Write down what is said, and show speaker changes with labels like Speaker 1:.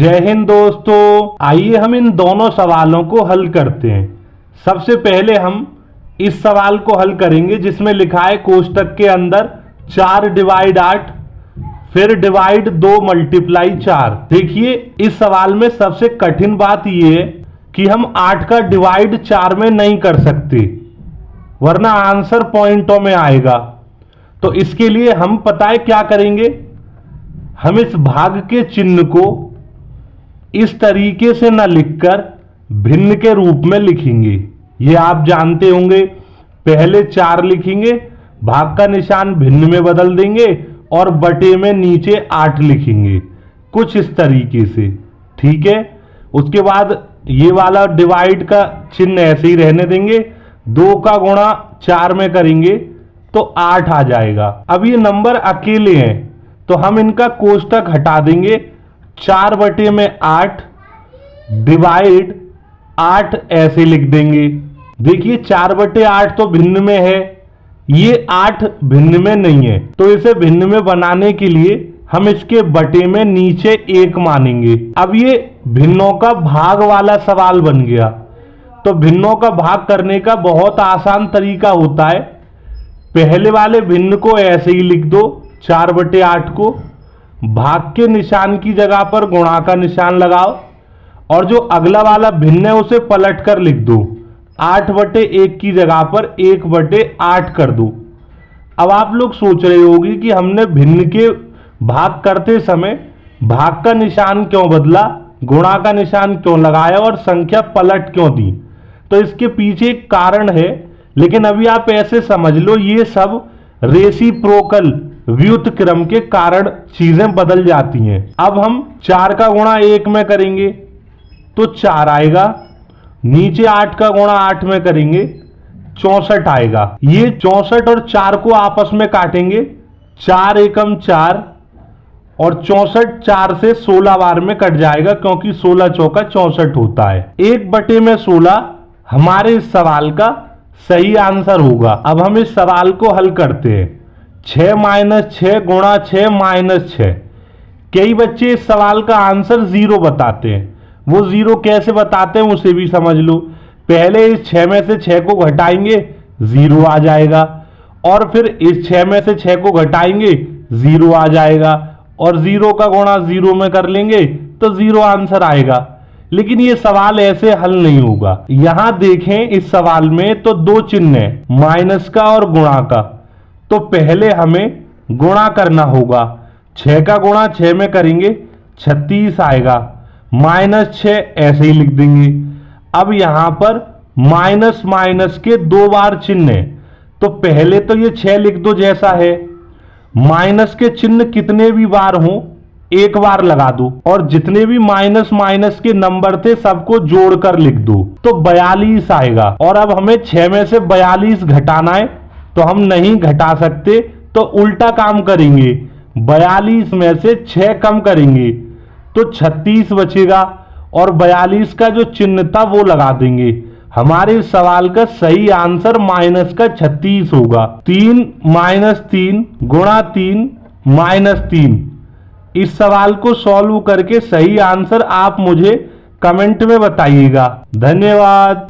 Speaker 1: जय हिंद दोस्तों। आइए हम इन दोनों सवालों को हल करते हैं। सबसे पहले हम इस सवाल को हल करेंगे जिसमें लिखा है कोष्टक के अंदर 4 डिवाइड 8 फिर डिवाइड 2 मल्टीप्लाई 4। देखिए इस सवाल में सबसे कठिन बात यह है कि हम 8 का डिवाइड 4 में नहीं कर सकते, वरना आंसर पॉइंटों में आएगा। तो इसके लिए हम पता है क्या करेंगे, हम इस भाग के चिन्ह को इस तरीके से न लिखकर भिन्न के रूप में लिखेंगे। ये आप जानते होंगे, पहले 4 लिखेंगे, भाग का निशान भिन्न में बदल देंगे और बटे में नीचे 8 लिखेंगे, कुछ इस तरीके से। ठीक है, उसके बाद ये वाला डिवाइड का चिन्ह ऐसे ही रहने देंगे, 2 का गुणा 4 में करेंगे तो 8 आ जाएगा। अब ये नंबर अकेले हैं तो हम इनका कोष्टक हटा देंगे, 4 बटे में 8 डिवाइड 8 ऐसे लिख देंगे। देखिए 4 बटे 8 तो भिन्न में है, ये 8 भिन्न में नहीं है, तो इसे भिन्न में बनाने के लिए हम इसके बटे में नीचे 1 मानेंगे। अब ये भिन्नों का भाग वाला सवाल बन गया। तो भिन्नों का भाग करने का बहुत आसान तरीका होता है, पहले वाले भिन्न को ऐसे ही लिख दो, 4 बटे 8 को भाग के निशान की जगह पर गुणा का निशान लगाओ और जो अगला वाला भिन्न है उसे पलट कर लिख दो, 8 बटे 1 की जगह पर 1 बटे 8 कर दो। अब आप लोग सोच रहे होंगे कि हमने भिन्न के भाग करते समय भाग का निशान क्यों बदला, गुणा का निशान क्यों लगाया और संख्या पलट क्यों दी। तो इसके पीछे एक कारण है, लेकिन अभी आप ऐसे समझ लो ये सब रेसिप्रोकल व्युत्क्रम के कारण चीजें बदल जाती हैं। अब हम 4 का गुणा 1 में करेंगे तो 4 आएगा, नीचे 8 का गुणा 8 में करेंगे 64 आएगा। ये 64 और 4 को आपस में काटेंगे, 4 एकम 4 और 64 4 से 16 बार में कट जाएगा, क्योंकि 16 चौका 64 होता है। 1 बटे में 16 हमारे इस सवाल का सही आंसर होगा। अब हम इस सवाल को हल करते हैं, 6 माइनस 6 गुणा 6 माइनस 6। कई बच्चे इस सवाल का आंसर 0 बताते हैं, वो 0 कैसे बताते हैं उसे भी समझ लो। पहले इस 6 में से 6 को घटाएंगे 0 आ जाएगा, और फिर इस 6 में से 6 को घटाएंगे 0 आ जाएगा, और 0 का गुणा 0 में कर लेंगे तो 0 आंसर आएगा। लेकिन ये सवाल ऐसे हल नहीं होगा। यहां देखें इस सवाल में तो 2 चिन्ह है, माइनस का और गुणा का। तो पहले हमें गुणा करना होगा, 6 का गुणा 6 में करेंगे 36 आएगा, माइनस 6 ऐसे ही लिख देंगे। अब यहां पर माइनस माइनस के 2 बार चिन्ह है, तो पहले तो ये 6 लिख दो जैसा है, माइनस के चिन्ह कितने भी बार हों 1 बार लगा दो, और जितने भी माइनस माइनस के नंबर थे सबको जोड़कर लिख दो तो 42 आएगा। और अब हमें 6 में से 42 घटाना है, तो हम नहीं घटा सकते, तो उल्टा काम करेंगे, 42 में से 6 कम करेंगे तो 36 बचेगा, और 42 का जो चिन्ह था वो लगा देंगे। हमारे सवाल का सही आंसर माइनस का 36 होगा। 3 माइनस 3 गुणा 3 माइनस 3। इस सवाल को सॉल्व करके सही आंसर आप मुझे कमेंट में बताइएगा। धन्यवाद।